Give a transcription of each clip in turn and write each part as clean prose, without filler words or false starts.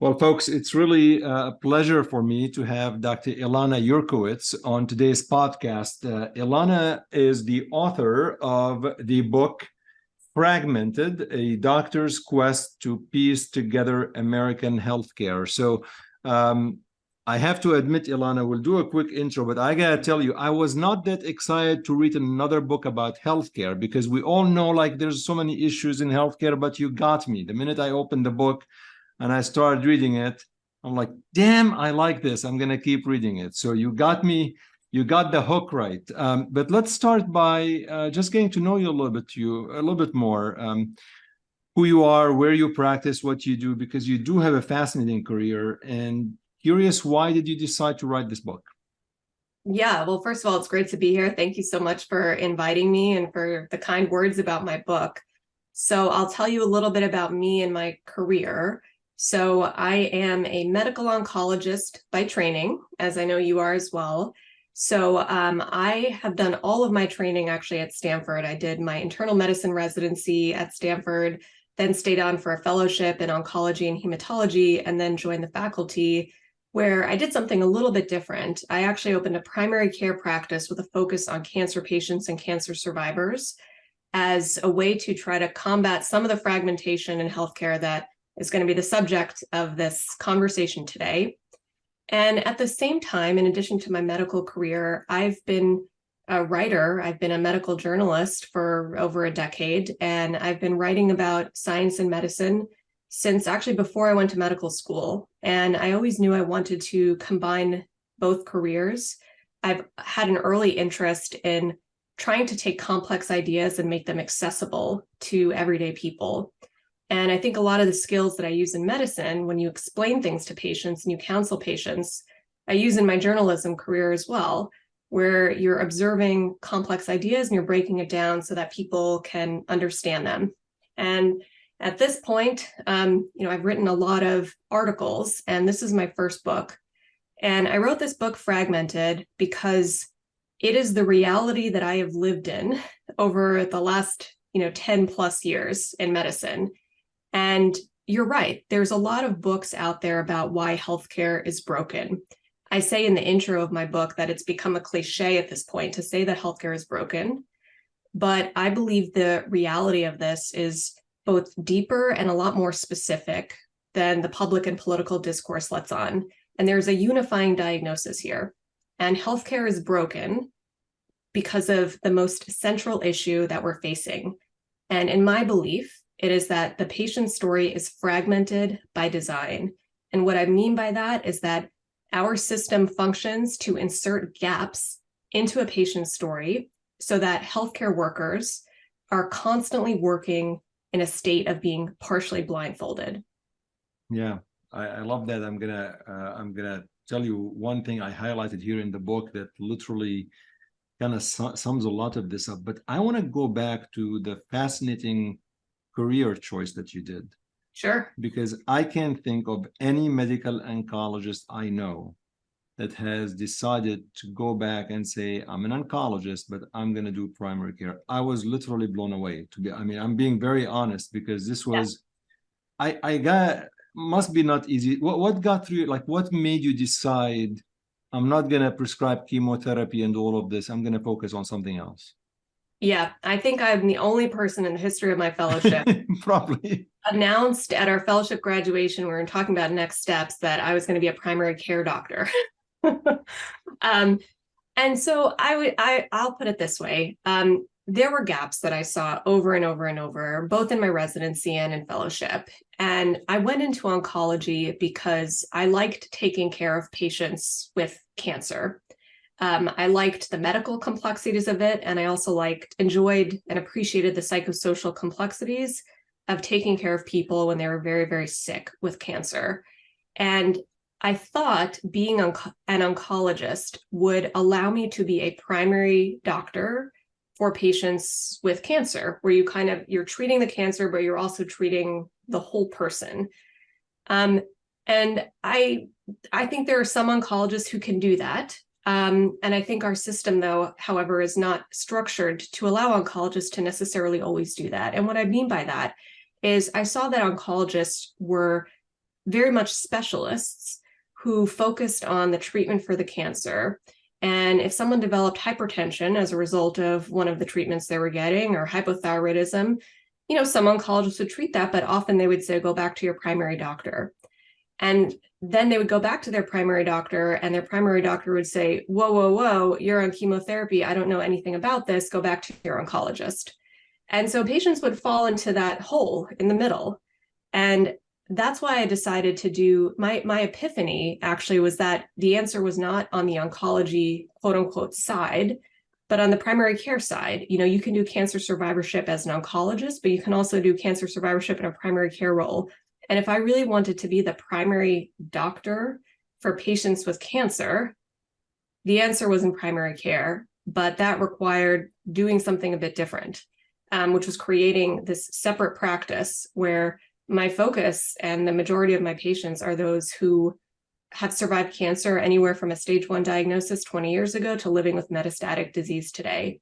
Well, folks, it's really a pleasure for me to have Dr. Ilana Yurkiewicz on today's podcast. Ilana is the author of the book Fragmented, A Doctor's Quest to Piece Together American Healthcare. So I have to admit, Ilana, we'll do a quick intro, but I gotta tell you, I was not that excited to read another book about healthcare because we all know like there's so many issues in healthcare, but you got me. The minute I opened the book, and I started reading it, I'm like, damn, I like this. I'm going to keep reading it. So you got me, you got the hook right. But let's start by just getting to know you a little bit more. Who you are, where you practice, what you do, because you do have a fascinating career. And curious, why did you decide to write this book? Yeah, well, first of all, it's great to be here. Thank you so much for inviting me and for the kind words about my book. So I'll tell you a little bit about me and my career. So I am a medical oncologist by training, as I know you are as well. So I have done all of my training actually at Stanford. I did my internal medicine residency at Stanford, then stayed on for a fellowship in oncology and hematology, and then joined the faculty where I did something a little bit different. I actually opened a primary care practice with a focus on cancer patients and cancer survivors as a way to try to combat some of the fragmentation in healthcare that is going to be the subject of this conversation today. And at the same time, in addition to my medical career, I've been a writer. I've been a medical journalist for over a decade, and I've been writing about science and medicine since actually before I went to medical school. And I always knew I wanted to combine both careers. I've had an early interest in trying to take complex ideas and make them accessible to everyday people. And I think a lot of the skills that I use in medicine, when you explain things to patients and you counsel patients, I use in my journalism career as well, where you're observing complex ideas and you're breaking it down so that people can understand them. And at this point, I've written a lot of articles, and this is my first book. And I wrote this book, Fragmented, because it is the reality that I have lived in over the last 10 plus years in medicine. And you're right, there's a lot of books out there about why healthcare is broken. I say in the intro of my book that it's become a cliche at this point to say that healthcare is broken, but I believe the reality of this is both deeper and a lot more specific than the public and political discourse lets on. And there's a unifying diagnosis here. And healthcare is broken because of the most central issue that we're facing. And in my belief, it is that the patient's story is fragmented by design. And what I mean by that is that our system functions to insert gaps into a patient's story so that healthcare workers are constantly working in a state of being partially blindfolded. Yeah, I love that. I'm gonna tell you one thing I highlighted here in the book that literally kind of sums a lot of this up. But I want to go back to the fascinating career choice that you did. Sure. Because I can't think of any medical oncologist I know that has decided to go back and say, I'm an oncologist, but I'm going to do primary care. I was literally blown away. I'm being very honest, because this was, must be not easy. What got through, like what made you decide, I'm not going to prescribe chemotherapy and all of this, I'm going to focus on something else? Yeah, I think I'm the only person in the history of my fellowship probably announced at our fellowship graduation, we were talking about next steps, that I was going to be a primary care doctor. And so I'll put it this way. There were gaps that I saw over and over and over, both in my residency and in fellowship. And I went into oncology because I liked taking care of patients with cancer. I liked the medical complexities of it, and I also enjoyed and appreciated the psychosocial complexities of taking care of people when they were very, very sick with cancer. And I thought being an oncologist would allow me to be a primary doctor for patients with cancer, where you're treating the cancer, but you're also treating the whole person. And I think there are some oncologists who can do that. And I think our system, though, however, is not structured to allow oncologists to necessarily always do that. And what I mean by that is I saw that oncologists were very much specialists who focused on the treatment for the cancer. And if someone developed hypertension as a result of one of the treatments they were getting, or hypothyroidism, some oncologists would treat that, but often they would say, go back to your primary doctor. And then they would go back to their primary doctor, and their primary doctor would say, whoa, whoa, whoa, you're on chemotherapy. I don't know anything about this. Go back to your oncologist. And so patients would fall into that hole in the middle. And that's why I decided to do my epiphany actually was that the answer was not on the oncology, quote unquote, side, but on the primary care side. You can do cancer survivorship as an oncologist, but you can also do cancer survivorship in a primary care role. And if I really wanted to be the primary doctor for patients with cancer, the answer was in primary care, but that required doing something a bit different, which was creating this separate practice where my focus and the majority of my patients are those who have survived cancer anywhere from a stage 1 diagnosis 20 years ago to living with metastatic disease today.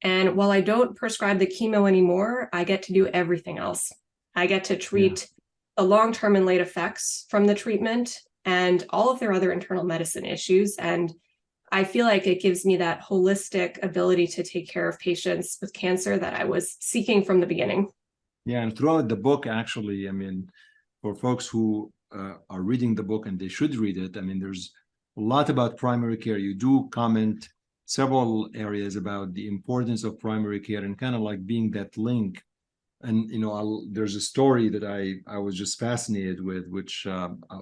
And while I don't prescribe the chemo anymore, I get to do everything else. I get to treat the long-term and late effects from the treatment and all of their other internal medicine issues. And I feel like it gives me that holistic ability to take care of patients with cancer that I was seeking from the beginning. Yeah, and throughout the book, actually, for folks who are reading the book, and they should read it, there's a lot about primary care. You do comment several areas about the importance of primary care and kind of like being that link. And, there's a story that I was just fascinated with, which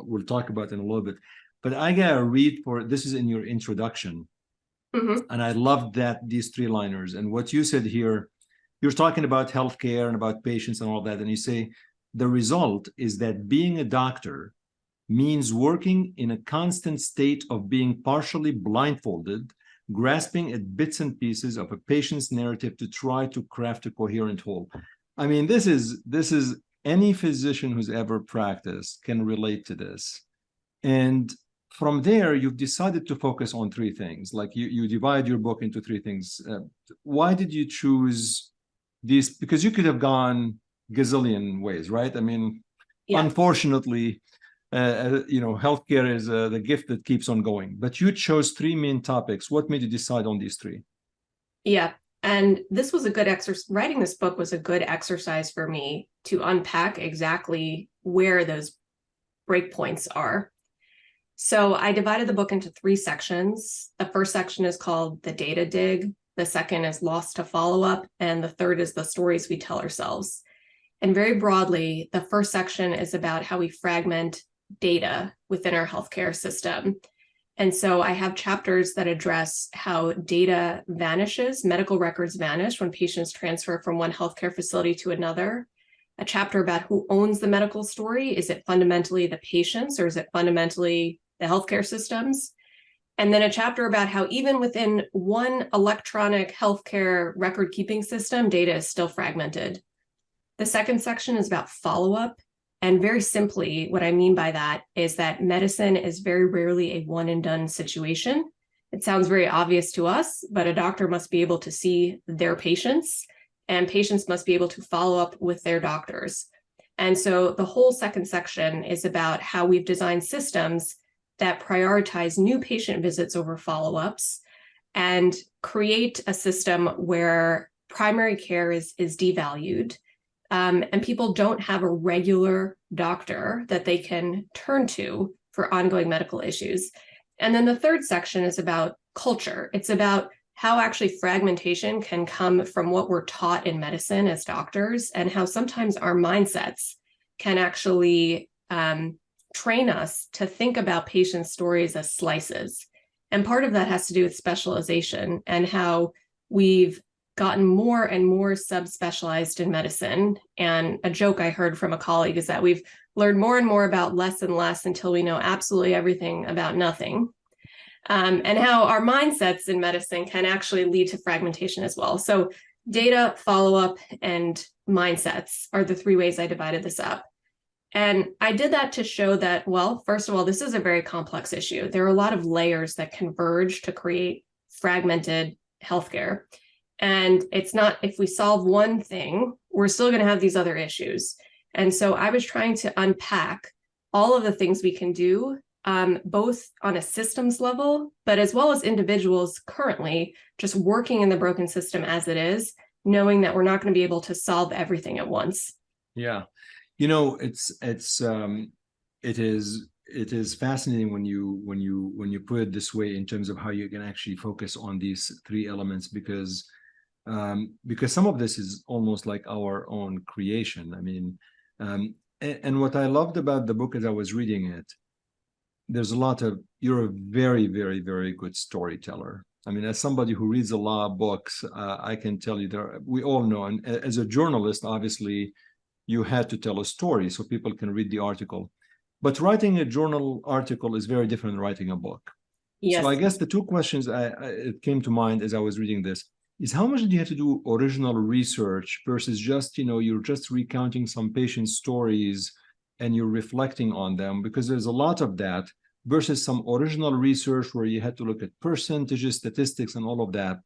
we'll talk about in a little bit. But I got to read this is in your introduction. Mm-hmm. And I loved these 3-liners. And what you said here, you're talking about healthcare and about patients and all that. And you say, the result is that being a doctor means working in a constant state of being partially blindfolded, grasping at bits and pieces of a patient's narrative to try to craft a coherent whole. This is any physician who's ever practiced can relate to this. And from there, you've decided to focus on 3 things. Like you divide your book into 3 things. Why did you choose these? Because you could have gone gazillion ways, right? Unfortunately, healthcare is the gift that keeps on going. But you chose 3 main topics. What made you decide on these 3? Yeah. And this was a good exercise. Writing this book was a good exercise for me to unpack exactly where those breakpoints are. So I divided the book into 3 sections. The first section is called The Data Dig. The second is Lost to Follow-Up. And the third is The Stories We Tell Ourselves. And very broadly, the first section is about how we fragment data within our healthcare system. And so I have chapters that address how data vanishes, medical records vanish when patients transfer from one healthcare facility to another. A chapter about who owns the medical story. Is it fundamentally the patients, or is it fundamentally the healthcare systems? And then a chapter about how even within one electronic healthcare record keeping system, data is still fragmented. The second section is about follow-up. And very simply, what I mean by that is that medicine is very rarely a one and done situation. It sounds very obvious to us, but a doctor must be able to see their patients, and patients must be able to follow up with their doctors. And so the whole second section is about how we've designed systems that prioritize new patient visits over follow-ups and create a system where primary care is devalued. And people don't have a regular doctor that they can turn to for ongoing medical issues. And then the third section is about culture. It's about how actually fragmentation can come from what we're taught in medicine as doctors, and how sometimes our mindsets can actually train us to think about patient stories as slices. And part of that has to do with specialization and how we've gotten more and more subspecialized in medicine. And a joke I heard from a colleague is that we've learned more and more about less and less until we know absolutely everything about nothing. And how our mindsets in medicine can actually lead to fragmentation as well. So data, follow-up, and mindsets are the 3 ways I divided this up. And I did that to show that, well, first of all, this is a very complex issue. There are a lot of layers that converge to create fragmented healthcare. And it's not, if we solve one thing, we're still going to have these other issues. And so I was trying to unpack all of the things we can do, both on a systems level, but as well as individuals currently just working in the broken system as it is, knowing that we're not going to be able to solve everything at once. Yeah. You know, it is fascinating when you put it this way in terms of how you can actually focus on these three elements, because some of this is almost like our own creation. I mean, and what I loved about the book as I was reading it, there's a lot of, you're a very, very, very good storyteller. I mean, as somebody who reads a lot of books, I can tell you we all know, and as a journalist, obviously, you had to tell a story so people can read the article. But writing a journal article is very different than writing a book. Yes. So I guess the two questions it came to mind as I was reading this is, how much do you have to do original research versus just, you're just recounting some patient stories and you're reflecting on them, because there's a lot of that, versus some original research where you had to look at percentages, statistics, and all of that.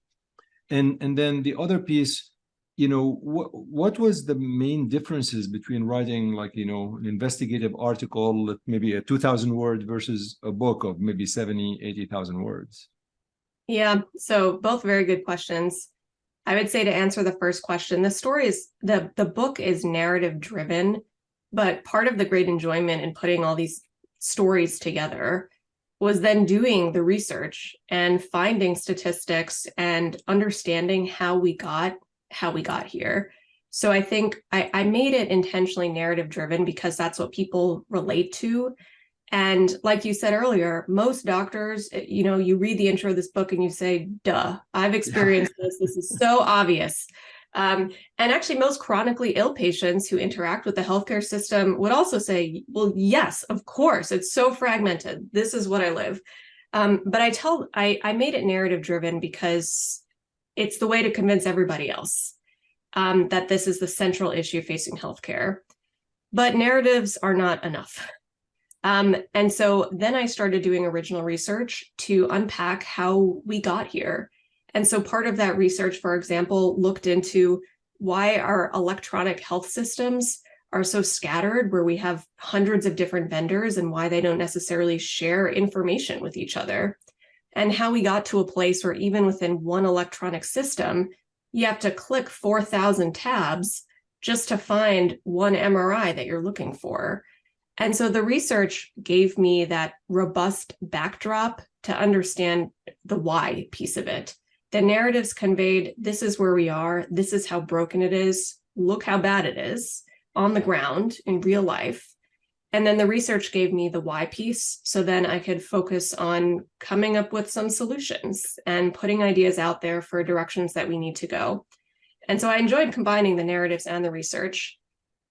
And then the other piece, what was the main differences between writing like, an investigative article, maybe a 2,000 word, versus a book of maybe 70, 80,000 words? Yeah, so both very good questions. I would say, to answer the first question, the book is narrative driven, but part of the great enjoyment in putting all these stories together was then doing the research and finding statistics and understanding how we got here. So I think I made it intentionally narrative driven because that's what people relate to. And like you said earlier, most doctors, you read the intro of this book and you say, duh, I've experienced this. This is so obvious. And actually, most chronically ill patients who interact with the healthcare system would also say, well, yes, of course, it's so fragmented. This is what I live. But I made it narrative driven because it's the way to convince everybody else that this is the central issue facing healthcare. But narratives are not enough. And so then I started doing original research to unpack how we got here. And so part of that research, for example, looked into why our electronic health systems are so scattered, where we have hundreds of different vendors, and why they don't necessarily share information with each other. And how we got to a place where even within one electronic system, you have to click 4,000 tabs just to find one MRI that you're looking for. And so the research gave me that robust backdrop to understand the why piece of it. The narratives conveyed, this is where we are, this is how broken it is, look how bad it is on the ground in real life. And then the research gave me the why piece, so then I could focus on coming up with some solutions and putting ideas out there for directions that we need to go. And so I enjoyed combining the narratives and the research.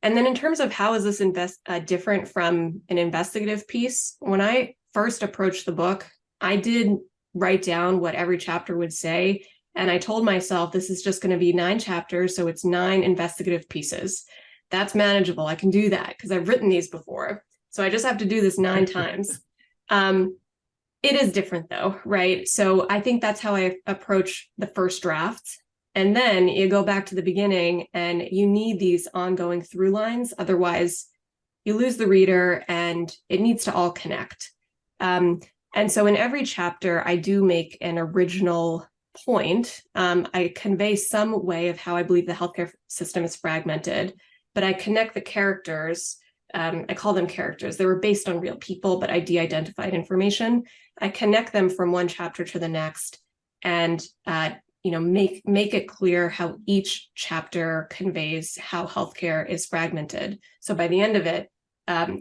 And then in terms of how is this different from an investigative piece, when I first approached the book, I did write down what every chapter would say. And I told myself, this is just going to be 9 chapters, so it's 9 investigative pieces. That's manageable. I can do that because I've written these before. So I just have to do this 9 times. It is different though, right? So I think that's how I approach the first draft. And then you go back to the beginning and you need these ongoing through lines. Otherwise, you lose the reader and it needs to all connect. And so in every chapter, I do make an original point. I convey some way of how I believe the healthcare system is fragmented, but I connect the characters. I call them characters. They were based on real people, but I de-identified information. I connect them from one chapter to the next and make it clear how each chapter conveys how healthcare is fragmented. So by the end of it,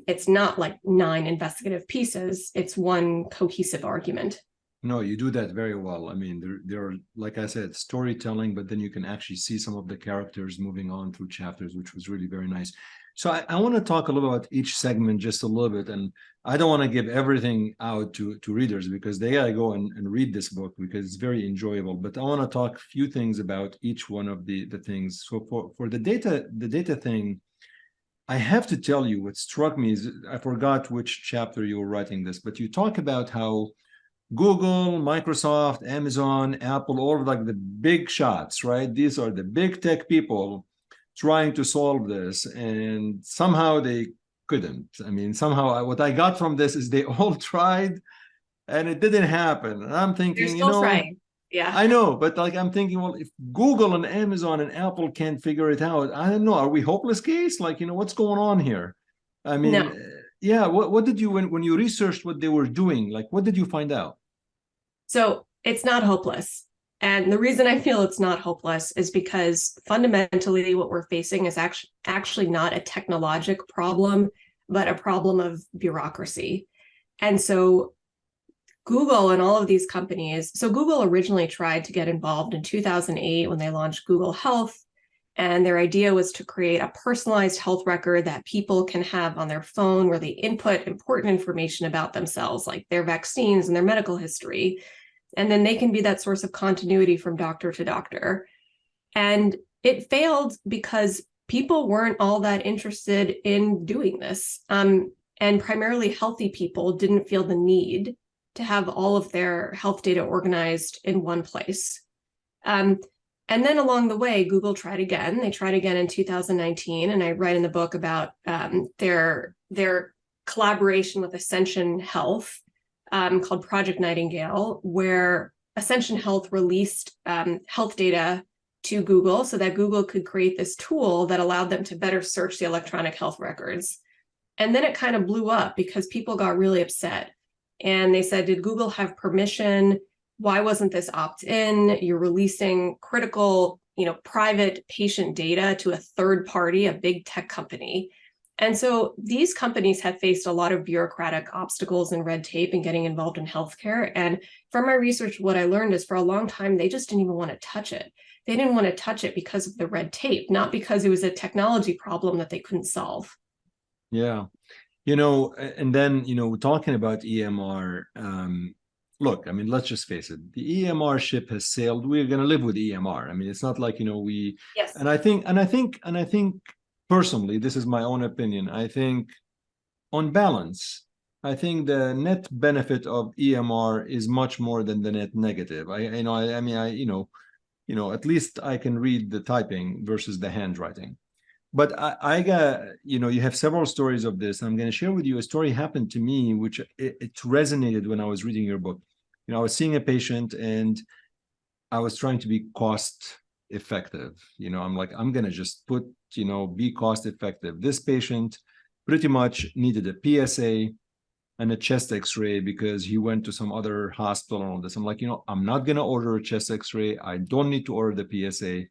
it's not like 9 investigative pieces. It's one cohesive argument. No, you do that very well. I mean, there are, like I said, storytelling, but then you can actually see some of the characters moving on through chapters, which was really very nice. So I want to talk a little about each segment just a little bit. And I don't want to give everything out to readers because they got to go and read this book because it's very enjoyable. But I want to talk a few things about each one of the things. So for the data thing, I have to tell you what struck me is, I forgot which chapter you were writing this, but you talk about how Google, Microsoft, Amazon, Apple, all of like the big shots, right? These are the big tech people trying to solve this, and somehow they couldn't. I mean, somehow what I got from this is they all tried and it didn't happen. And I'm They're thinking, still trying. Yeah. I know, but like I'm thinking, well, if Google and Amazon and Apple can't figure it out, I don't know. Are we hopeless case? Like, what's going on here? I No. mean, yeah. What did you when you researched what they were doing? Like, what did you find out? So it's not hopeless. And the reason I feel it's not hopeless is because fundamentally what we're facing is actually not a technologic problem, but a problem of bureaucracy. And so Google and all of these companies, so Google originally tried to get involved in 2008 when they launched Google Health. And their idea was to create a personalized health record that people can have on their phone where they input important information about themselves, like their vaccines and their medical history. And then they can be that source of continuity from doctor to doctor. And it failed because people weren't all that interested in doing this. And primarily healthy people didn't feel the need to have all of their health data organized in one place. And then along the way, Google tried again. They tried again in 2019, and I write in the book about their collaboration with Ascension Health called Project Nightingale, where Ascension Health released health data to Google so that Google could create this tool that allowed them to better search the electronic health records. And then it kind of blew up because people got really upset. And they said, did Google have permission? Why wasn't this opt-in? You're releasing critical, private patient data to a third party, a big tech company. And so these companies have faced a lot of bureaucratic obstacles and red tape in getting involved in healthcare. And from my research, what I learned is for a long time, they just didn't even want to touch it. They didn't want to touch it because of the red tape, not because it was a technology problem that they couldn't solve. Yeah. And then, talking about EMR, look, I mean, let's just face it. The EMR ship has sailed. We're going to live with EMR. I mean, it's not like, Yes. And I think personally, this is my own opinion. I think on balance, I think the net benefit of EMR is much more than the net negative. At least I can read the typing versus the handwriting. But I got, you have several stories of this. I'm going to share with you a story happened to me, which it resonated when I was reading your book. I was seeing a patient and I was trying to be cost effective. I'm like, I'm going to just put, be cost effective. This patient pretty much needed a PSA and a chest x-ray because he went to some other hospital and all this. I'm like, I'm not going to order a chest x-ray. I don't need to order the PSA.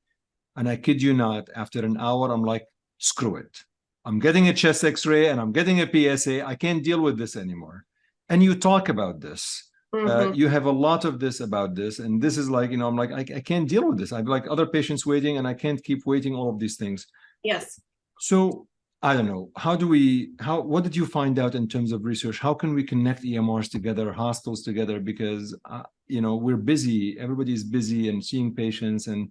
And I kid you not, after an hour, I'm like, screw it. I'm getting a chest x-ray and I'm getting a PSA. I can't deal with this anymore. And you talk about this. You have a lot of this about this. And this is like, I'm like, I can't deal with this. I have like other patients waiting and I can't keep waiting, all of these things. Yes. So I don't know. What did you find out in terms of research? How can we connect EMRs together, hospitals together? Because, we're busy. Everybody's busy and seeing patients, and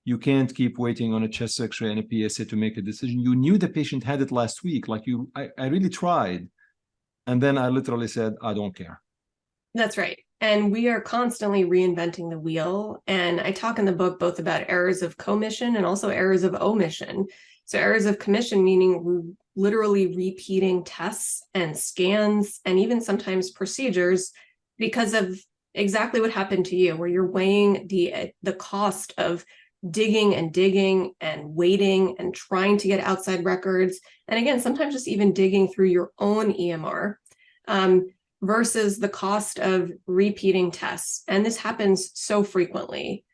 you can't keep waiting on a chest x-ray and a PSA to make a decision. You knew the patient had it last week. Like I really tried. And then I literally said, I don't care. That's right. And we are constantly reinventing the wheel. And I talk in the book both about errors of commission and also errors of omission. So errors of commission, meaning literally repeating tests and scans and even sometimes procedures because of exactly what happened to you, where you're weighing the cost of digging and waiting and trying to get outside records. And again, sometimes just even digging through your own EMR versus the cost of repeating tests. And this happens so frequently.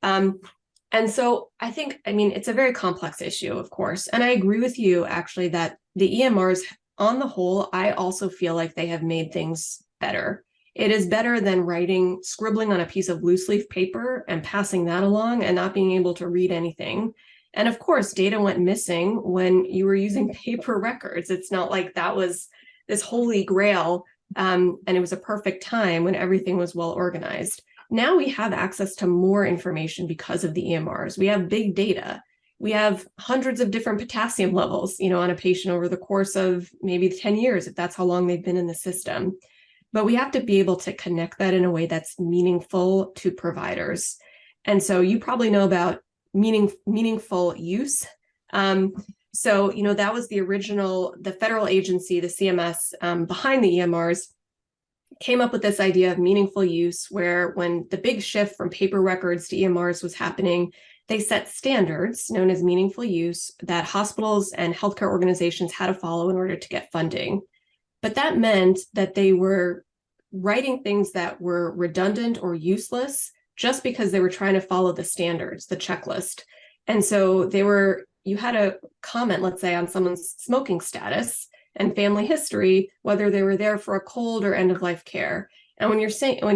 And so it's a very complex issue, of course. And I agree with you, actually, that the EMRs on the whole, I also feel like they have made things better. It is better than scribbling on a piece of loose leaf paper and passing that along and not being able to read anything. And of course, data went missing when you were using paper records. It's not like that was this holy grail and it was a perfect time when everything was well organized. Now we have access to more information because of the EMRs. We have big data. We have hundreds of different potassium levels, on a patient over the course of maybe 10 years, if that's how long they've been in the system. But we have to be able to connect that in a way that's meaningful to providers. And so you probably know about meaningful use. So, that was the federal agency, the CMS, behind the EMRs, came up with this idea of meaningful use, where when the big shift from paper records to EMRs was happening, they set standards known as meaningful use that hospitals and healthcare organizations had to follow in order to get funding. But that meant that they were writing things that were redundant or useless just because they were trying to follow the standards, the checklist. And so you had a comment, let's say, on someone's smoking status and family history, whether they were there for a cold or end of life care. And when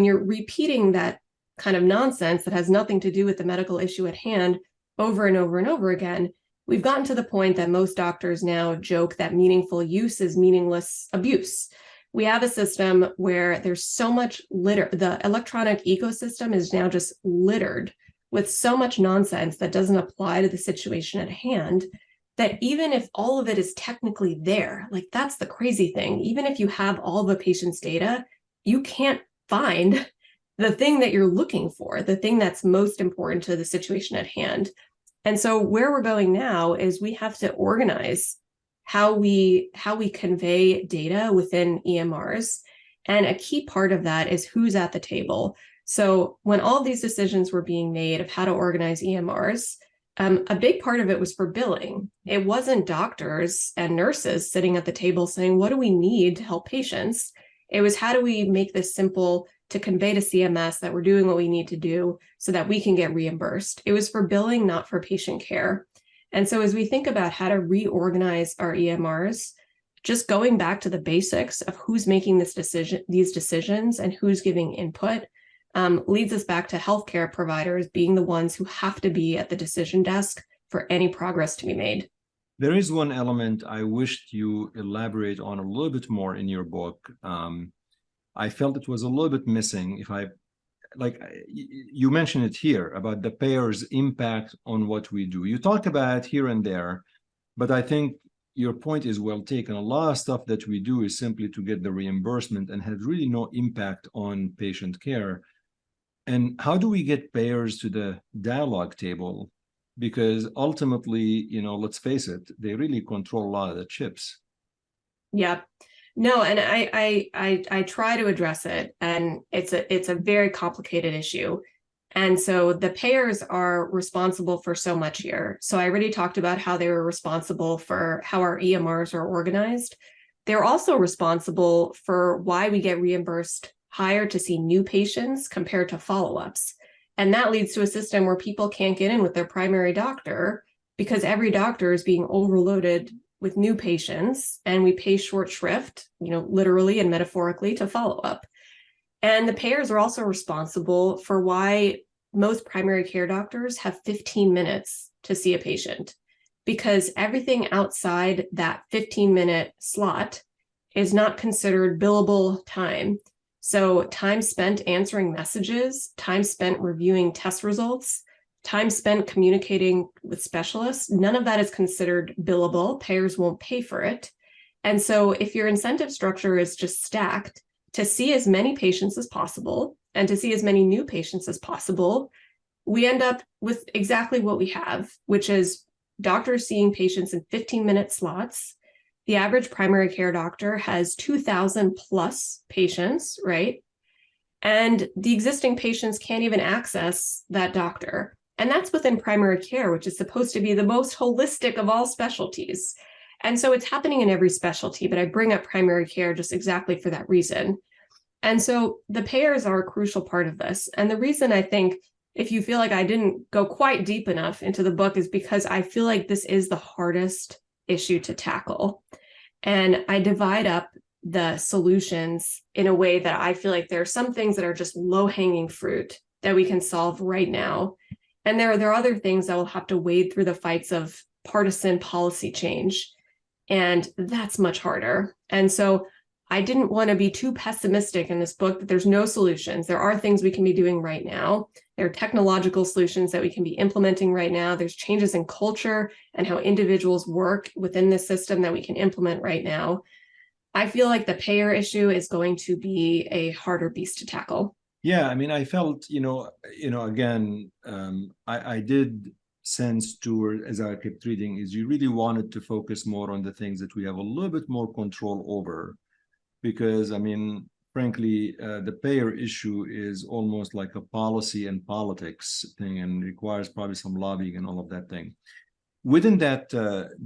you're repeating that kind of nonsense that has nothing to do with the medical issue at hand over and over and over again, we've gotten to the point that most doctors now joke that meaningful use is meaningless abuse. We have a system where there's so much litter. The electronic ecosystem is now just littered with so much nonsense that doesn't apply to the situation at hand, that even if all of it is technically there, like that's the crazy thing, even if you have all of a patient's data, you can't find the thing that you're looking for, the thing that's most important to the situation at hand. And so where we're going now is we have to organize how we convey data within EMRs. And a key part of that is who's at the table. So when all of these decisions were being made of how to organize EMRs, a big part of it was for billing. It wasn't doctors and nurses sitting at the table saying, what do we need to help patients? It was, how do we make this simple to convey to CMS that we're doing what we need to do so that we can get reimbursed? It was for billing, not for patient care. And so as we think about how to reorganize our EMRs, just going back to the basics of who's making these decisions and who's giving input, leads us back to healthcare providers being the ones who have to be at the decision desk for any progress to be made. There is one element I wished you elaborate on a little bit more in your book. I felt it was a little bit missing. You mentioned it here about the payer's impact on what we do. You talk about it here and there, but I think your point is well taken. A lot of stuff that we do is simply to get the reimbursement and has really no impact on patient care. And how do we get payers to the dialogue table? Because ultimately, let's face it, they really control a lot of the chips. Yeah. No, and I try to address it, and it's a very complicated issue. And so the payers are responsible for so much here. So I already talked about how they were responsible for how our EMRs are organized. They're also responsible for why we get reimbursed higher to see new patients compared to follow-ups. And that leads to a system where people can't get in with their primary doctor because every doctor is being overloaded with new patients, and we pay short shrift, literally and metaphorically, to follow up. And the payers are also responsible for why most primary care doctors have 15 minutes to see a patient, because everything outside that 15-minute slot is not considered billable time. So time spent answering messages, time spent reviewing test results, time spent communicating with specialists, none of that is considered billable. Payers won't pay for it. And so if your incentive structure is just stacked to see as many patients as possible and to see as many new patients as possible, we end up with exactly what we have, which is doctors seeing patients in 15-minute slots. The average primary care doctor has 2,000 plus patients, right? And the existing patients can't even access that doctor. And that's within primary care, which is supposed to be the most holistic of all specialties. And so it's happening in every specialty, but I bring up primary care just exactly for that reason. And so the payers are a crucial part of this. And the reason I think, if you feel like I didn't go quite deep enough into the book, is because I feel like this is the hardest issue to tackle. And I divide up the solutions in a way that I feel like there are some things that are just low-hanging fruit that we can solve right now. And there are other things that will have to wade through the fights of partisan policy change. And that's much harder. And so I didn't want to be too pessimistic in this book that there's no solutions. There are things we can be doing right now. There are technological solutions that we can be implementing right now. There's changes in culture and how individuals work within this system that we can implement right now. I feel like the payer issue is going to be a harder beast to tackle. Yeah, I mean, I felt, again, I did sense to, as I kept reading, is you really wanted to focus more on the things that we have a little bit more control over. Because, I mean, frankly, the payer issue is almost like a policy and politics thing and requires probably some lobbying and all of that thing. Within that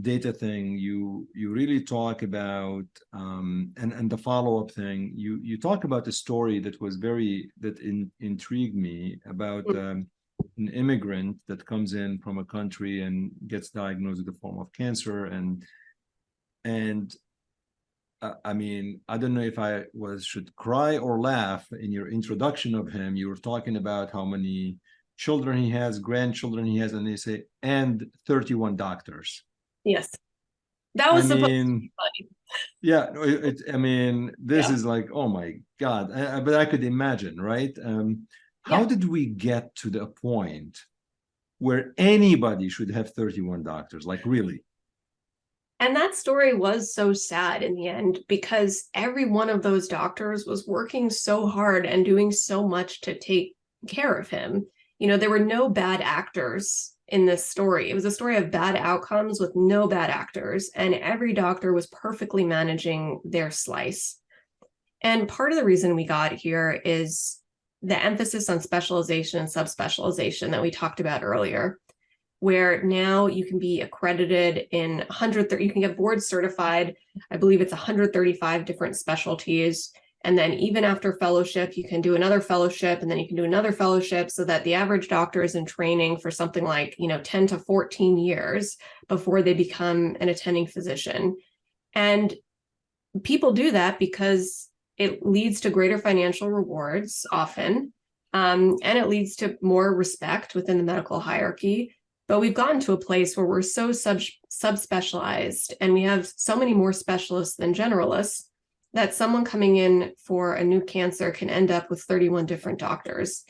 data thing, you really talk about and the follow-up thing. You talk about a story that was intrigued me about an immigrant that comes in from a country and gets diagnosed with a form of cancer, and I mean, I don't know if I should cry or laugh. In your introduction of him, you were talking about how many children he has, grandchildren he has, and they say, and 31 doctors. Yes. That was supposed to be funny. Yeah, I mean, this is like, oh my God. But I could imagine, right? How did we get to the point where anybody should have 31 doctors? Like, really? And that story was so sad in the end, because every one of those doctors was working so hard and doing so much to take care of him. You know, there were no bad actors in this story. It was a story of bad outcomes with no bad actors, and every doctor was perfectly managing their slice. And part of the reason we got here is the emphasis on specialization and subspecialization that we talked about earlier, where now you can be accredited in 130, you can get board certified. I believe it's 135 different specialties. And then even after fellowship, you can do another fellowship, and then you can do another fellowship, so that the average doctor is in training for something like, 10 to 14 years before they become an attending physician. And people do that because it leads to greater financial rewards often, and it leads to more respect within the medical hierarchy. But we've gotten to a place where we're so subspecialized, and we have so many more specialists than generalists, that someone coming in for a new cancer can end up with 31 different doctors.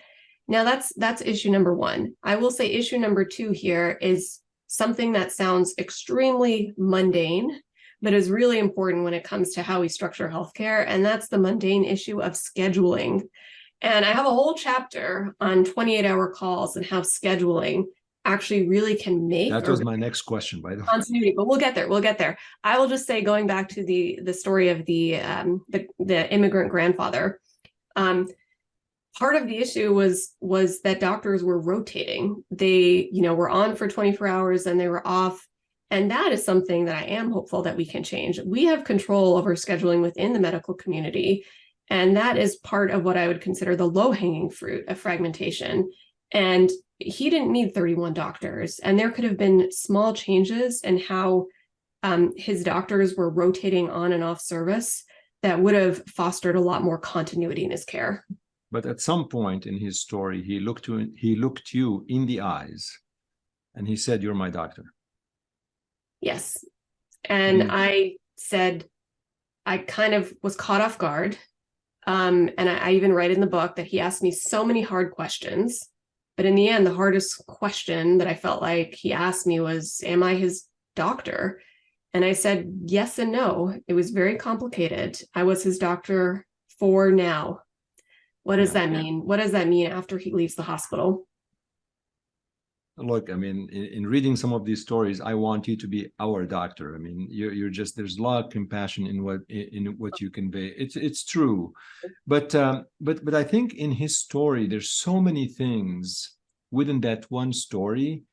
Now that's issue number one. I will say issue number two here is something that sounds extremely mundane, but is really important when it comes to how we structure healthcare, and that's the mundane issue of scheduling. And I have a whole chapter on 28-hour calls and how scheduling actually really can make. That was my next question, by the way. Continuity, but we'll get there. I will just say, going back to the story of the immigrant grandfather, part of the issue was that doctors were rotating. They, were on for 24 hours and they were off. And that is something that I am hopeful that we can change. We have control over scheduling within the medical community. And that is part of what I would consider the low-hanging fruit of fragmentation. And he didn't need 31 doctors, and there could have been small changes in how his doctors were rotating on and off service that would have fostered a lot more continuity in his care. But at some point in his story, he looked you in the eyes and he said, "You're my doctor." Yes. And I said, I kind of was caught off guard. And I even write in the book that he asked me so many hard questions. But in the end, the hardest question that I felt like he asked me was, am I his doctor? And I said yes and no. It was very complicated. I was his doctor for now. What does that mean? What does that mean after he leaves the hospital? Look, I mean, in reading some of these stories, I want you to be our doctor. I mean, you're just, there's a lot of compassion in what you convey. It's true, but I think in his story, there's so many things within that one story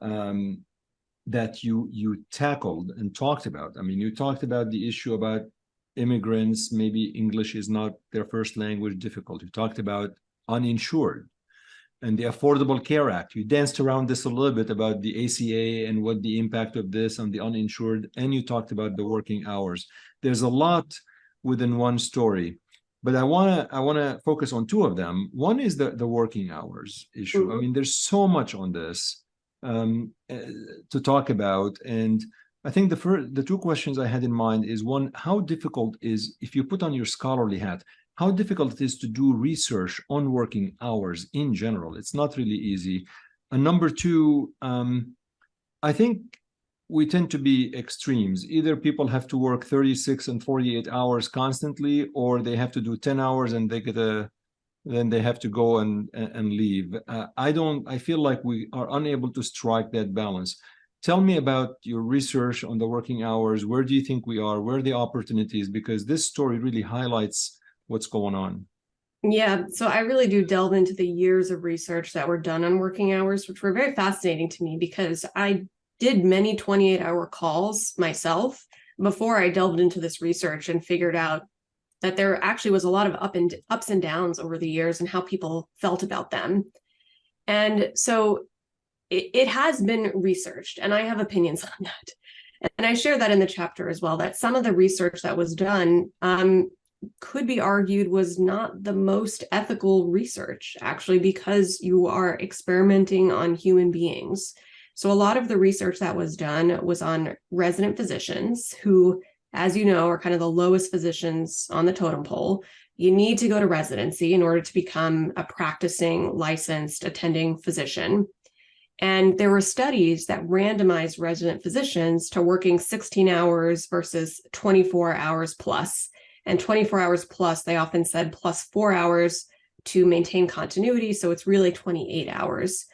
that you tackled and talked about. I mean, you talked about the issue about immigrants, maybe English is not their first language, difficult. You talked about uninsured and the Affordable Care Act. You danced around this a little bit about the ACA and what the impact of this on the uninsured, and you talked about the working hours. There's a lot within one story, but I wanna focus on two of them. One is the working hours issue. Mm-hmm. I mean, there's so much on this to talk about, and I think the two questions I had in mind is, one, how difficult is, if you put on your scholarly hat, how difficult it is to do research on working hours in general. It's not really easy. And number two, I think we tend to be extremes. Either people have to work 36 and 48 hours constantly, or they have to do 10 hours and they get a then they have to go and leave. I feel like we are unable to strike that balance. Tell me about your research on the working hours. Where do you think we are? Where are the opportunities? Because this story really highlights what's going on. Yeah, so I really do delve into the years of research that were done on working hours, which were very fascinating to me because I did many 28-hour calls myself before I delved into this research and figured out that there actually was a lot of ups and downs over the years and how people felt about them. And so it has been researched, and I have opinions on that. And I share that in the chapter as well, that some of the research that was done could be argued was not the most ethical research, actually, because you are experimenting on human beings. So a lot of the research that was done was on resident physicians who, as you know, are kind of the lowest physicians on the totem pole. You need to go to residency in order to become a practicing, licensed, attending physician. And there were studies that randomized resident physicians to working 16 hours versus 24 hours plus. And 24 hours plus, they often said plus 4 hours to maintain continuity. So it's really 28 hours.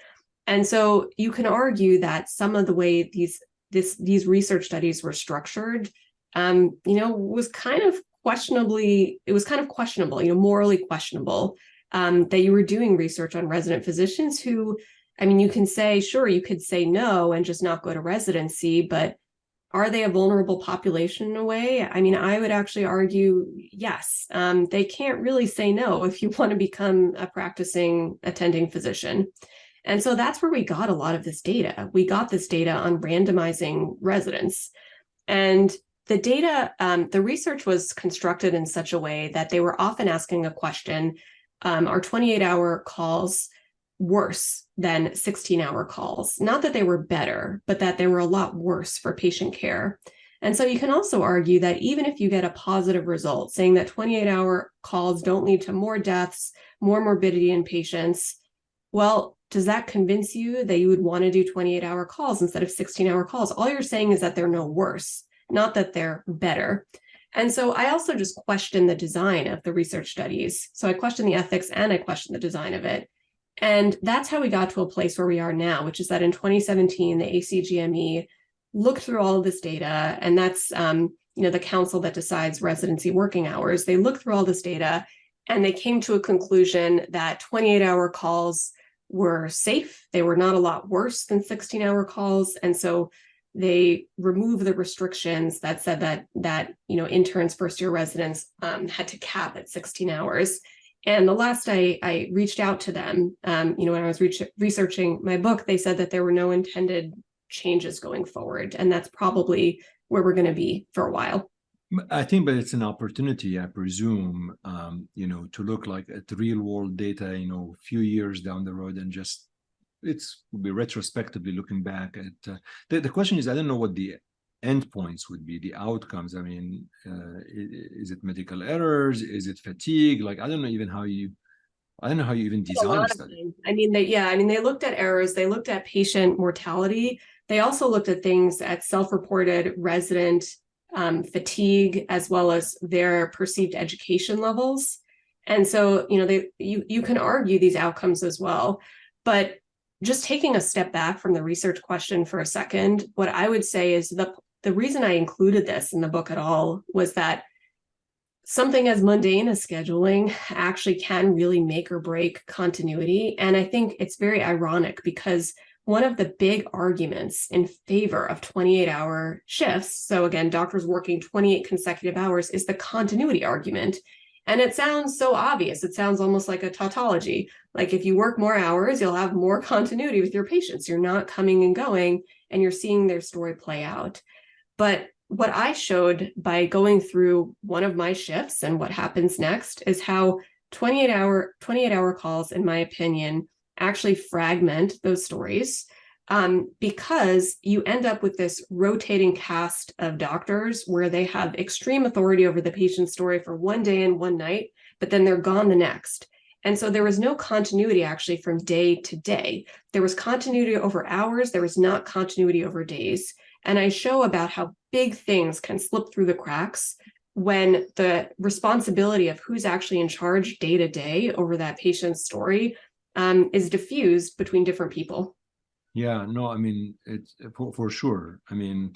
And so you can argue that some of the way these research studies were structured, was kind of questionable, morally questionable, that you were doing research on resident physicians who, you can say, sure, you could say no and just not go to residency, but are they a vulnerable population in a way? I would actually argue, yes. They can't really say no if you want to become a practicing attending physician. And so that's where we got a lot of this data. We got this data on randomizing residents. And the data, the research was constructed in such a way that they were often asking a question, are 28-hour calls worse than 16-hour calls? Not that they were better, but that they were a lot worse for patient care. And so you can also argue that even if you get a positive result, saying that 28-hour calls don't lead to more deaths, more morbidity in patients, well, does that convince you that you would want to do 28-hour calls instead of 16-hour calls? All you're saying is that they're no worse, not that they're better. And so I also just question the design of the research studies. So I question the ethics and I question the design of it. And that's how we got to a place where we are now, which is that in 2017, the ACGME looked through all of this data, and that's the council that decides residency working hours. They looked through all this data, and they came to a conclusion that 28-hour calls were safe. They were not a lot worse than 16-hour calls, and so they removed the restrictions that said that interns, first-year residents had to cap at 16 hours. And the last I reached out to them, when I was researching my book, they said that there were no intended changes going forward. And that's probably where we're going to be for a while. I think, but it's an opportunity, I presume, to look like at real world data, a few years down the road and just, will be retrospectively looking back at, the question is, I don't know what the endpoints would be, the outcomes. Is it medical errors? Is it fatigue? I don't know how you even design a study. They looked at errors. They looked at patient mortality. They also looked at things at self-reported resident fatigue, as well as their perceived education levels. And so, you can argue these outcomes as well. But just taking a step back from the research question for a second, what I would say is the reason I included this in the book at all was that something as mundane as scheduling actually can really make or break continuity. And I think it's very ironic because one of the big arguments in favor of 28-hour shifts, so again, doctors working 28 consecutive hours, is the continuity argument. And it sounds so obvious. It sounds almost like a tautology. Like if you work more hours, you'll have more continuity with your patients. You're not coming and going, and you're seeing their story play out. But what I showed by going through one of my shifts and what happens next is how 28-hour calls, in my opinion, actually fragment those stories, because you end up with this rotating cast of doctors where they have extreme authority over the patient's story for one day and one night, but then they're gone the next. And so there was no continuity actually from day to day. There was continuity over hours. There was not continuity over days. And I show about how big things can slip through the cracks when the responsibility of who's actually in charge day to day over that patient's story is diffused between different people. Yeah, no, I mean, it's for sure. I mean,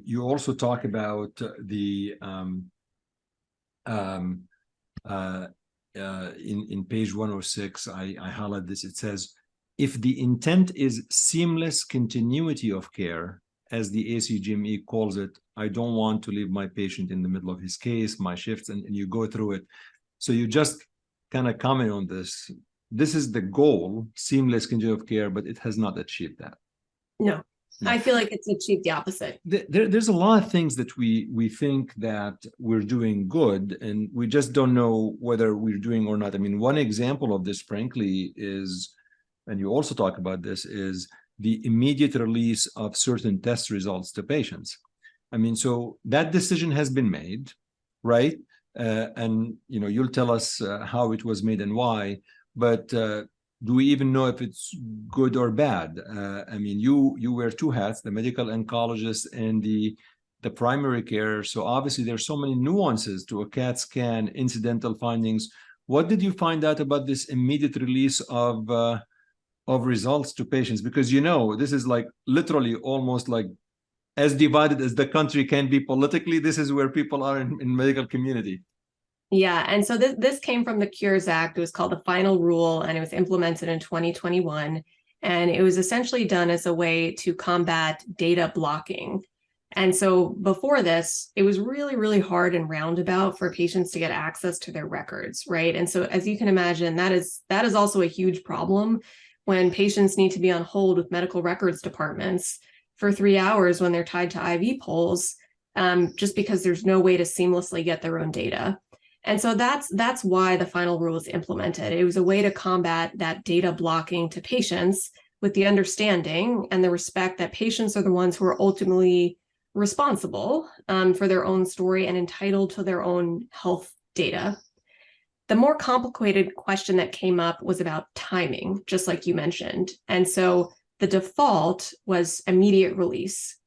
you also talk about the in page 106, I highlight this. It says, if the intent is seamless continuity of care, as the ACGME calls it, I don't want to leave my patient in the middle of his case, my shifts, and you go through it. So you just kind of comment on this. This is the goal, seamless continuity of care, but it has not achieved that. No. I feel like it's achieved the opposite. There's a lot of things that we think that we're doing good, and we just don't know whether we're doing or not. I mean, one example of this, frankly, is, and you also talk about this, is the immediate release of certain test results to patients. I mean, so that decision has been made, right? And you'll tell us how it was made and why, but do we even know if it's good or bad? I mean, you wear two hats, the medical oncologist and the primary care. So obviously there's so many nuances to a CAT scan, incidental findings. What did you find out about this immediate release of results to patients? Because this is like literally almost like as divided as the country can be politically. This is where people are in medical community. Yeah, and so this came from the Cures Act. It was called the Final Rule, and it was implemented in 2021. And it was essentially done as a way to combat data blocking. And so before this, it was really, really hard and roundabout for patients to get access to their records, right? And so as you can imagine, that is also a huge problem when patients need to be on hold with medical records departments for 3 hours when they're tied to IV poles, just because there's no way to seamlessly get their own data. And so that's why the final rule was implemented. It was a way to combat that data blocking to patients, with the understanding and the respect that patients are the ones who are ultimately responsible for their own story and entitled to their own health data. The more complicated question that came up was about timing, just like you mentioned. And so the default was immediate release.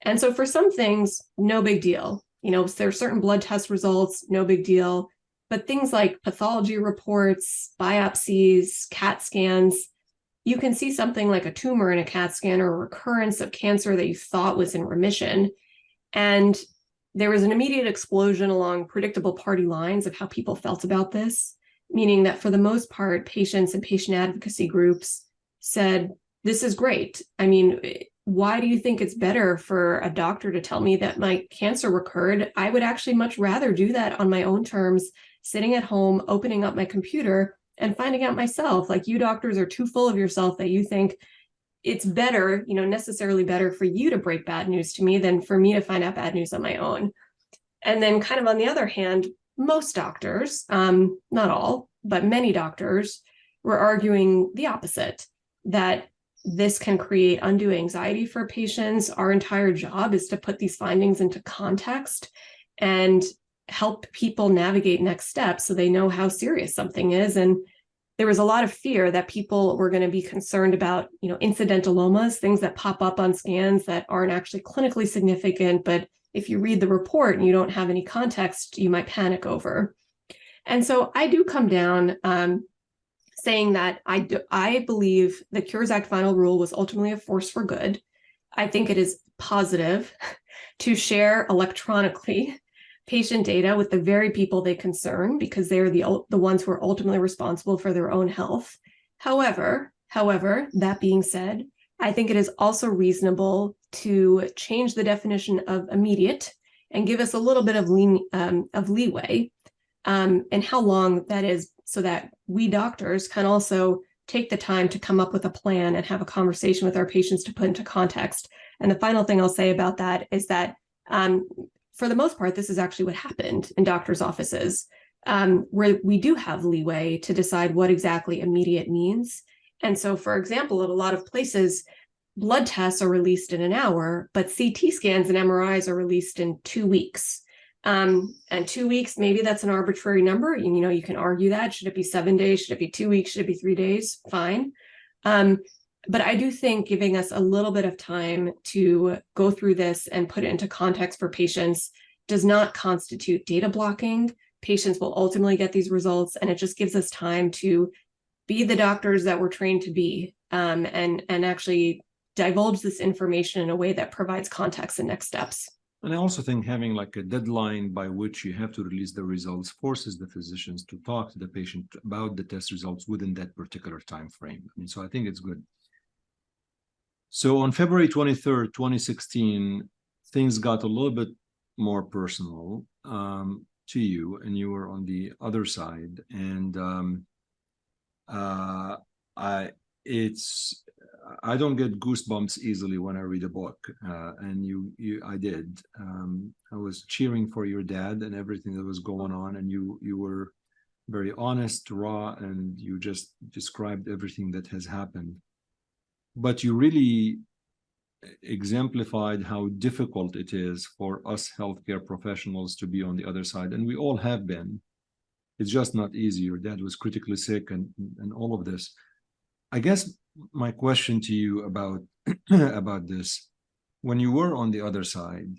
And so for some things, no big deal. There are certain blood test results, no big deal. But things like pathology reports, biopsies, CAT scans, you can see something like a tumor in a CAT scan or a recurrence of cancer that you thought was in remission. And there was an immediate explosion along predictable party lines of how people felt about this, meaning that for the most part, patients and patient advocacy groups said, this is great. I mean, why do you think it's better for a doctor to tell me that my cancer recurred? I would actually much rather do that on my own terms, sitting at home, opening up my computer and finding out myself. Like, you doctors are too full of yourself that you think it's better, necessarily better for you to break bad news to me than for me to find out bad news on my own. And then kind of on the other hand, most doctors, not all, but many doctors were arguing the opposite, that this can create undue anxiety for patients. Our entire job is to put these findings into context and help people navigate next steps so they know how serious something is. And there was a lot of fear that people were going to be concerned about, incidentalomas, things that pop up on scans that aren't actually clinically significant, but if you read the report and you don't have any context, you might panic over. And so I do come down saying that I believe the Cures Act final rule was ultimately a force for good. I think it is positive to share electronically patient data with the very people they concern, because they're the ones who are ultimately responsible for their own health. However, that being said, I think it is also reasonable to change the definition of immediate and give us a little bit of leeway and how long that is, so that we doctors can also take the time to come up with a plan and have a conversation with our patients to put into context. And the final thing I'll say about that is that for the most part, this is actually what happened in doctors' offices, where we do have leeway to decide what exactly immediate means. And so, for example, at a lot of places, blood tests are released in an hour, but CT scans and MRIs are released in 2 weeks. And 2 weeks, maybe that's an arbitrary number. You can argue that. Should it be 7 days? Should it be 2 weeks? Should it be 3 days? Fine. But I do think giving us a little bit of time to go through this and put it into context for patients does not constitute data blocking. Patients will ultimately get these results, and it just gives us time to be the doctors that we're trained to be, and actually divulge this information in a way that provides context and next steps. And I also think having like a deadline by which you have to release the results forces the physicians to talk to the patient about the test results within that particular time frame. I mean, so I think it's good. So on February 23rd, 2016, things got a little bit more personal to you, and you were on the other side. And I don't get goosebumps easily when I read a book, and I did. I was cheering for your dad and everything that was going on, and you were very honest, raw, and you just described everything that has happened. But you really exemplified how difficult it is for us healthcare professionals to be on the other side, and we all have been. It's just not easy. Your dad was critically sick, and all of this. I guess my question to you about this, when you were on the other side,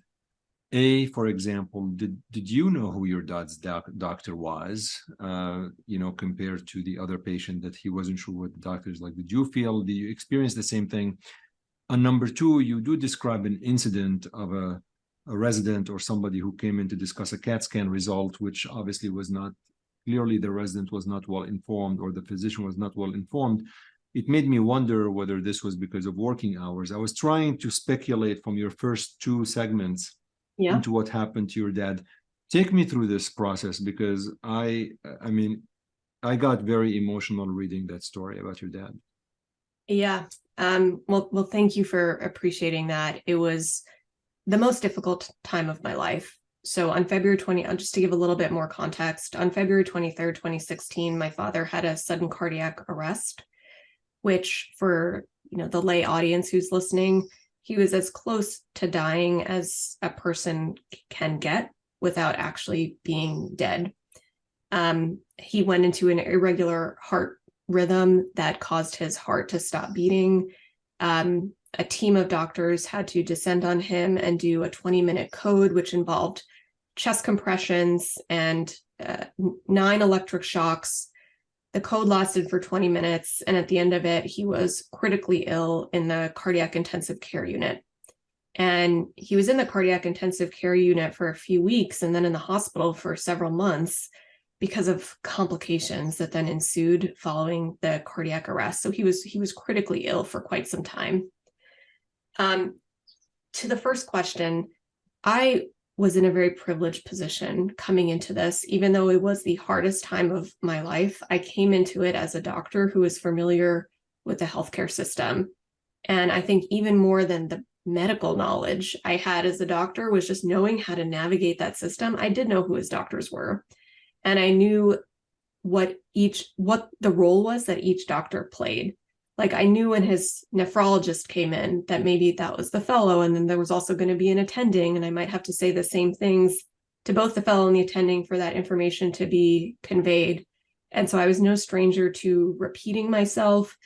for example, did you know who your dad's doctor was, compared to the other patient that he wasn't sure what the doctor is like? Did you experience the same thing? And number two, you do describe an incident of a resident or somebody who came in to discuss a CAT scan result, which obviously was not, clearly the resident was not well informed, or the physician was not well informed. It made me wonder whether this was because of working hours. I was trying to speculate from your first two segments into what happened to your dad. Take me through this process, because I got very emotional reading that story about your dad. Yeah. Well, thank you for appreciating that. It was the most difficult time of my life. So on February 20, just to give a little bit more context, on February 23rd, 2016, my father had a sudden cardiac arrest, which for the lay audience who's listening, he was as close to dying as a person can get without actually being dead. He went into an irregular heart rhythm that caused his heart to stop beating. A team of doctors had to descend on him and do a 20-minute code, which involved chest compressions and 9 electric shocks. The code lasted for 20 minutes, and at the end of it, he was critically ill in the cardiac intensive care unit. And he was in the cardiac intensive care unit for a few weeks and then in the hospital for several months because of complications that then ensued following the cardiac arrest. So he was critically ill for quite some time. To the first question, I was in a very privileged position coming into this. Even though it was the hardest time of my life, I came into it as a doctor who is familiar with the healthcare system. And I think even more than the medical knowledge I had as a doctor was just knowing how to navigate that system. I did know who his doctors were, and I knew what the role was that each doctor played. Like, I knew when his nephrologist came in that maybe that was the fellow, and then there was also going to be an attending, and I might have to say the same things to both the fellow and the attending for that information to be conveyed. And so I was no stranger to repeating myself.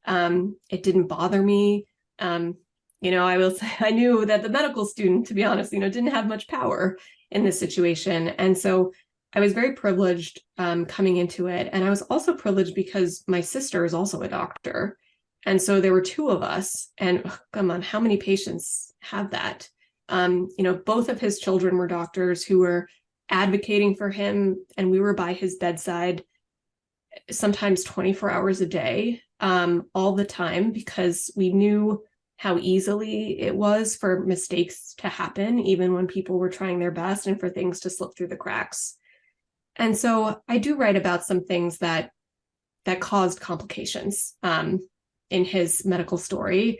It didn't bother me. I will say I knew that the medical student, to be honest, didn't have much power in this situation. And so I was very privileged coming into it. And I was also privileged because my sister is also a doctor. And so there were 2 of us, and come on, how many patients have that? Both of his children were doctors who were advocating for him, and we were by his bedside sometimes 24 hours a day, all the time, because we knew how easily it was for mistakes to happen, even when people were trying their best, and for things to slip through the cracks. And so I do write about some things that caused complications in his medical story,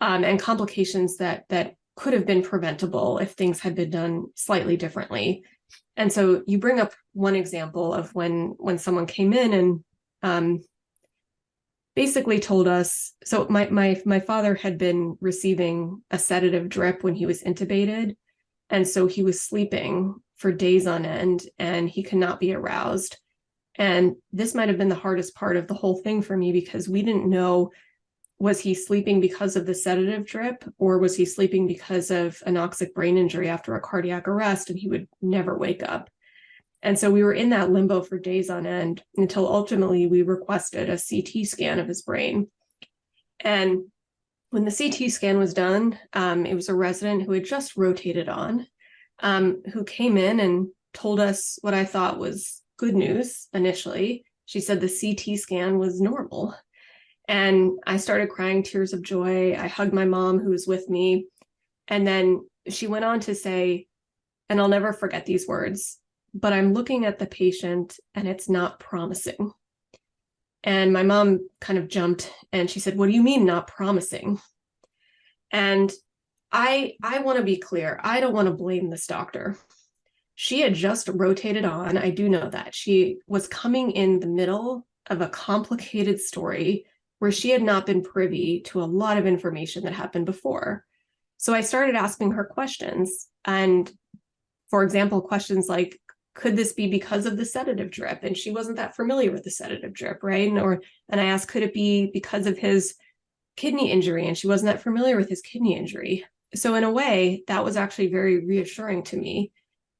and complications that could have been preventable if things had been done slightly differently. And so you bring up one example of when someone came in and basically told us, so my father had been receiving a sedative drip when he was intubated. And so he was sleeping for days on end, and he could not be aroused. And this might have been the hardest part of the whole thing for me, because we didn't know was he sleeping because of the sedative drip, or was he sleeping because of anoxic brain injury after a cardiac arrest and he would never wake up? And so we were in that limbo for days on end until ultimately we requested a CT scan of his brain. And when the CT scan was done, it was a resident who had just rotated on, who came in and told us what I thought was good news initially. She said the CT scan was normal. And I started crying tears of joy. I hugged my mom, who was with me. And then she went on to say, and I'll never forget these words, but I'm looking at the patient and it's not promising. And my mom kind of jumped and she said, what do you mean not promising? And I want to be clear. I don't want to blame this doctor. She had just rotated on. I do know that. She was coming in the middle of a complicated story where she had not been privy to a lot of information that happened before. So I started asking her questions. And for example, questions like, could this be because of the sedative drip? And she wasn't that familiar with the sedative drip, right? And I asked, could it be because of his kidney injury? And she wasn't that familiar with his kidney injury. So in a way, that was actually very reassuring to me,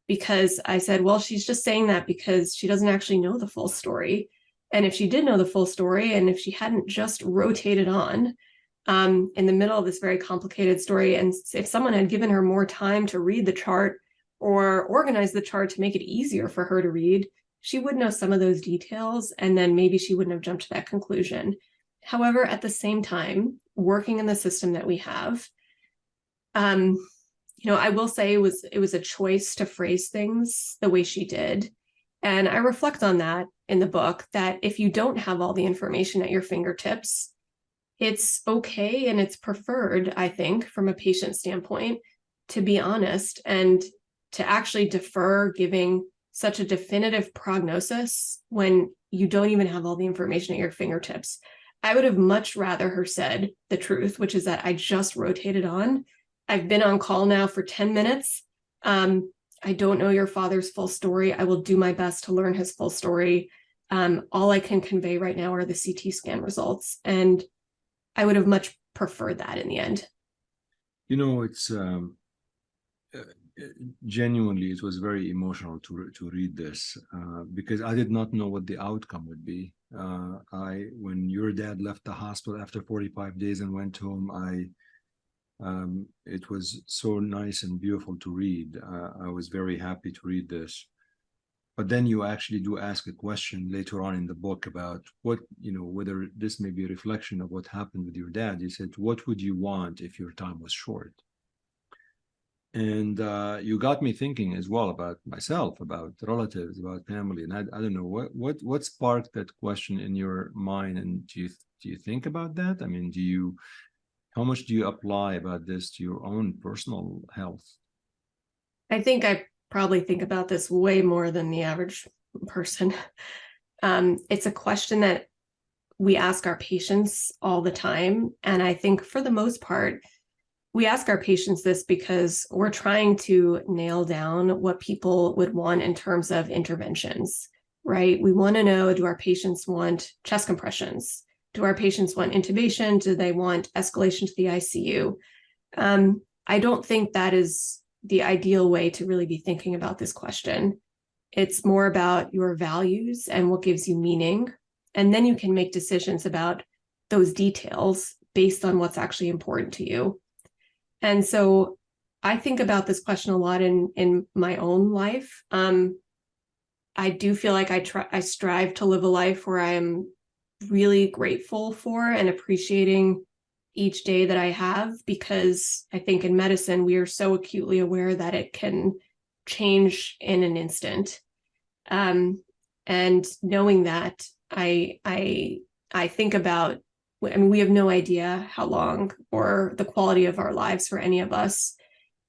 because I said, well, she's just saying that because she doesn't actually know the full story. And if she did know the full story, and if she hadn't just rotated on in the middle of this very complicated story, and if someone had given her more time to read the chart or organize the chart to make it easier for her to read, she would know some of those details, and then maybe she wouldn't have jumped to that conclusion. However, at the same time, working in the system that we have, I will say it was a choice to phrase things the way she did. And I reflect on that in the book, that if you don't have all the information at your fingertips, it's okay and it's preferred, I think, from a patient standpoint, to be honest and to actually defer giving such a definitive prognosis when you don't even have all the information at your fingertips. I would have much rather her said the truth, which is that I just rotated on. I've been on call now for 10 minutes. I don't know your father's full story. I will do my best to learn his full story. All I can convey right now are the CT scan results. And I would have much preferred that in the end. It's genuinely, it was very emotional to read this because I did not know what the outcome would be. When your dad left the hospital after 45 days and went home, it was so nice and beautiful to read. I was very happy to read this. But then you actually do ask a question later on in the book about whether this may be a reflection of what happened with your dad. You said, what would you want if your time was short? And you got me thinking as well about myself, about relatives, about family. And I don't know, what sparked that question in your mind? And do you think about that? I mean, how much do you apply about this to your own personal health? I think I probably think about this way more than the average person. It's a question that we ask our patients all the time. And I think for the most part, we ask our patients this because we're trying to nail down what people would want in terms of interventions, right? We want to know, do our patients want chest compressions? Do our patients want intubation? Do they want escalation to the ICU? I don't think that is the ideal way to really be thinking about this question. It's more about your values and what gives you meaning. And then you can make decisions about those details based on what's actually important to you. And so I think about this question a lot in my own life. I do feel like I strive to live a life where I am really grateful for and appreciating each day that I have, because I think in medicine, we are so acutely aware that it can change in an instant. And knowing that, I think about, we have no idea how long or the quality of our lives for any of us.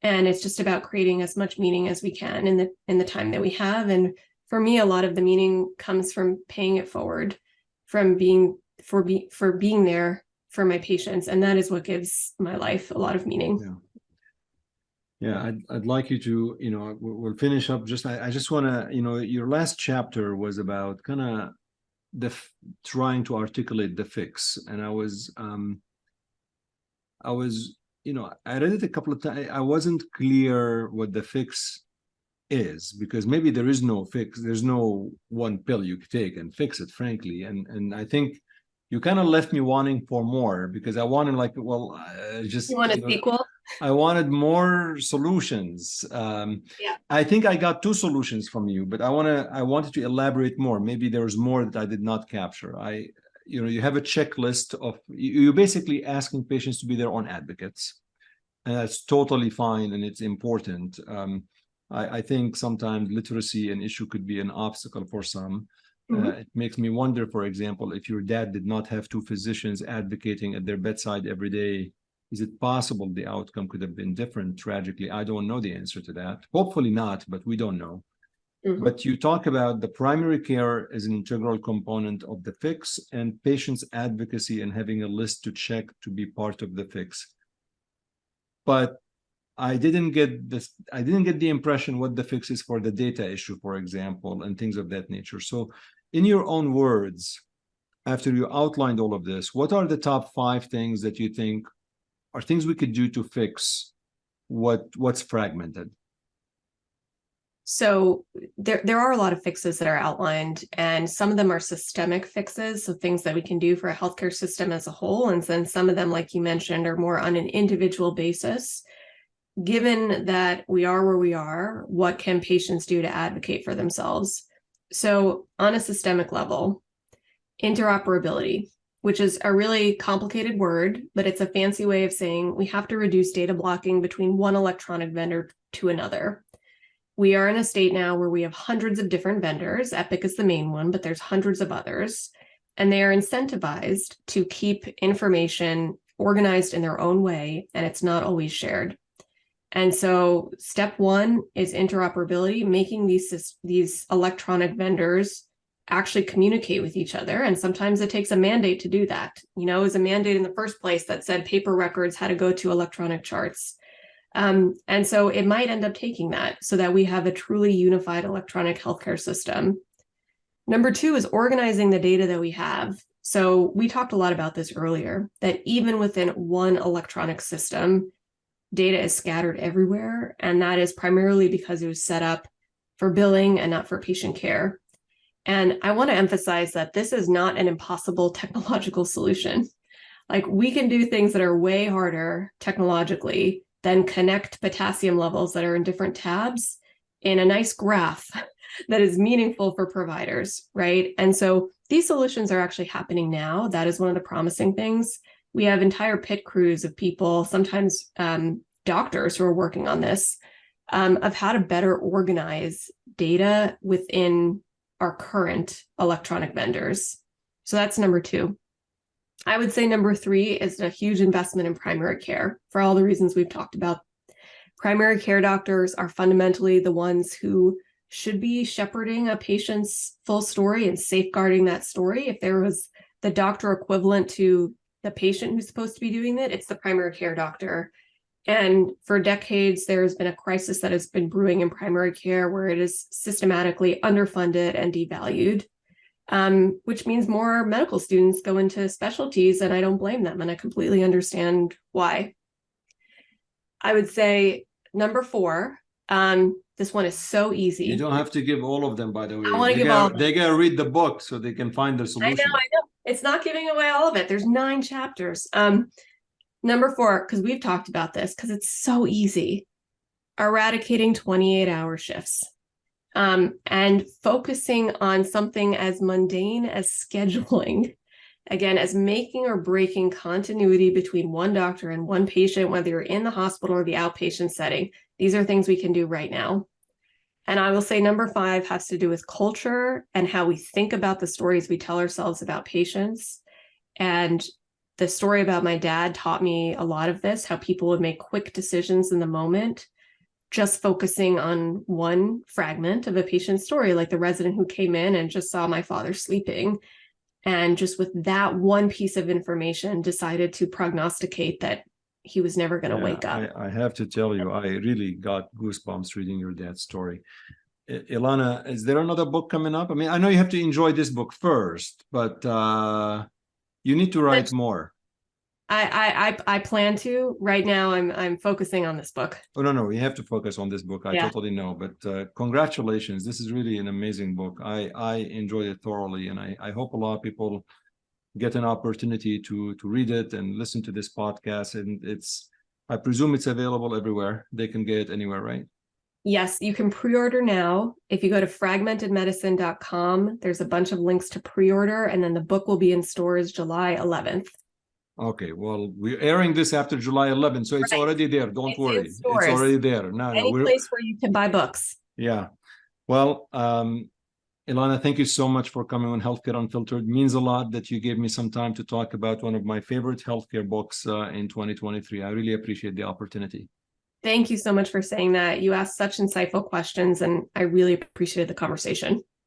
And it's just about creating as much meaning as we can in the time that we have. And for me, a lot of the meaning comes from paying it forward, from being there for my patients. And that is what gives my life a lot of meaning. Yeah, I'd like you to, we'll finish up. I just want to, your last chapter was about kind of trying to articulate the fix. And I was I was, I read it a couple of times. I wasn't clear what the fix is, because maybe there is no fix. There's no one pill you could take and fix it, frankly. And I think you kind of left me wanting for more, because I wanted, like, well, You want a sequel? I wanted more solutions. Yeah. I think I got two solutions from you, but I wanted to elaborate more. Maybe there was more that I did not capture. You have a checklist of, you're basically asking patients to be their own advocates, and that's totally fine, and it's important. I think sometimes literacy an issue could be an obstacle for some. It makes me wonder, for example, if your dad did not have two physicians advocating at their bedside every day, is it possible the outcome could have been different? Tragically, I don't know the answer to that. Hopefully not, but we don't know. But you talk about the primary care as an integral component of the fix, and patients' advocacy and having a list to check to be part of the fix. But I didn't get the impression what the fix is for the data issue, for example, and things of that nature. So in your own words, after you outlined all of this, what are the top 5 things that you think are things we could do to fix what's fragmented? So there are a lot of fixes that are outlined, and some of them are systemic fixes, so things that we can do for a healthcare system as a whole. And then some of them, like you mentioned, are more on an individual basis. Given that we are where we are, what can patients do to advocate for themselves? So on a systemic level, interoperability, which is a really complicated word, but it's a fancy way of saying we have to reduce data blocking between one electronic vendor to another. We are in a state now where we have hundreds of different vendors. Epic is the main one, but there's hundreds of others, and they are incentivized to keep information organized in their own way, and it's not always shared. And so step 1 is interoperability, making these electronic vendors actually communicate with each other. And sometimes it takes a mandate to do that. It was a mandate in the first place that said paper records had to go to electronic charts. And so it might end up taking that so that we have a truly unified electronic healthcare system. Number 2 is organizing the data that we have. So we talked a lot about this earlier, that even within one electronic system, data is scattered everywhere. And that is primarily because it was set up for billing and not for patient care. And I want to emphasize that this is not an impossible technological solution. Like, we can do things that are way harder technologically than connect potassium levels that are in different tabs in a nice graph that is meaningful for providers, right? And so these solutions are actually happening now. That is one of the promising things. We have entire pit crews of people, sometimes doctors, who are working on this, of how to better organize data within our current electronic vendors. So that's number 2. I would say number 3 is a huge investment in primary care for all the reasons we've talked about. Primary care doctors are fundamentally the ones who should be shepherding a patient's full story and safeguarding that story. If there was the doctor equivalent to the patient who's supposed to be doing it, it's the primary care doctor. And for decades, there has been a crisis that has been brewing in primary care where it is systematically underfunded and devalued. Which means more medical students go into specialties, and I don't blame them, and I completely understand why. I would say number 4, this one is so easy. You don't have to give all of them, by the way. I want to give all of them. They gotta read the book so they can find the solution. I know. It's not giving away all of it. There's 9 chapters. Number 4, because we've talked about this, because it's so easy, eradicating 28-hour shifts. And focusing on something as mundane as scheduling, again, as making or breaking continuity between one doctor and one patient, whether you're in the hospital or the outpatient setting. These are things we can do right now. And I will say number 5 has to do with culture and how we think about the stories we tell ourselves about patients. And the story about my dad taught me a lot of this, how people would make quick decisions in the moment, just focusing on one fragment of a patient's story, like the resident who came in and just saw my father sleeping. And just with that one piece of information, decided to prognosticate that he was never going to wake up. I have to tell you, I really got goosebumps reading your dad's story. Ilana, is there another book coming up? I mean, I know you have to enjoy this book first, but you need to write more. I plan to. Right now, I'm focusing on this book. Oh, no, we have to focus on this book. I totally know, but congratulations. This is really an amazing book. I enjoyed it thoroughly, and I hope a lot of people get an opportunity to read it and listen to this podcast. And I presume it's available everywhere. They can get it anywhere, right? Yes, you can pre-order now. If you go to fragmentedmedicine.com, there's a bunch of links to pre-order, and then the book will be in stores July 11th. Okay, well, we're airing this after July 11th, so it's already there. Don't worry. It's already there. Any place where you can buy books. Yeah. Well, Ilana, thank you so much for coming on Healthcare Unfiltered. It means a lot that you gave me some time to talk about one of my favorite healthcare books in 2023. I really appreciate the opportunity. Thank you so much for saying that. You asked such insightful questions, and I really appreciated the conversation.